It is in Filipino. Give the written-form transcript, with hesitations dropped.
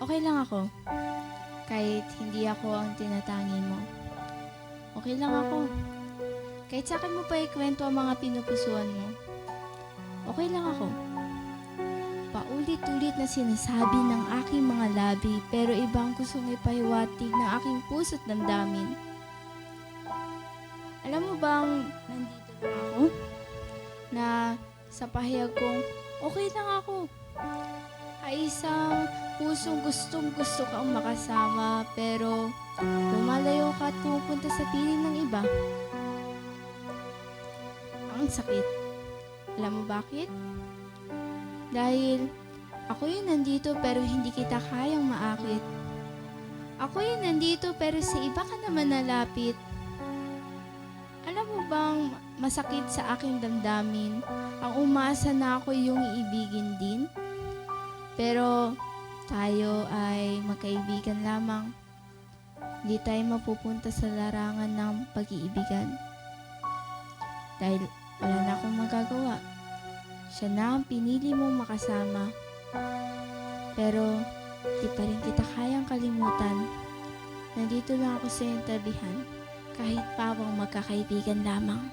Okay lang ako, kahit hindi ako ang tinatangi mo. Okay lang ako, kahit sa'kin mo pa ikwento ang mga pinupusuan mo. Okay lang ako. Paulit-ulit na sinasabi ng aking mga labi pero ibang gustong ipahiwatig ng aking puso't damdamin. Alam mo bang nandito lang ako? Na sa pahayag kong okay lang ako ay isang pusong gustong gusto kang makasama pero lumalayo ka at pumupunta sa piling ng iba. Ang sakit. Alam mo bakit? Dahil ako yung nandito pero hindi kita kayang maakit. Ako yung nandito pero sa iba ka naman nalapit. Alam mo bang masakit sa aking damdamin ang umasa na ako yung iibigin din? Pero tayo ay magkaibigan lamang. Hindi tayo mapupunta sa larangan ng pag-iibigan. Dahil wala na akong magagawa. Siya na ang pinili mong makasama. Pero di pa rin kita kayang kalimutan. Nandito lang ako sa iyong tabihan kahit pawang magkakaibigan lamang.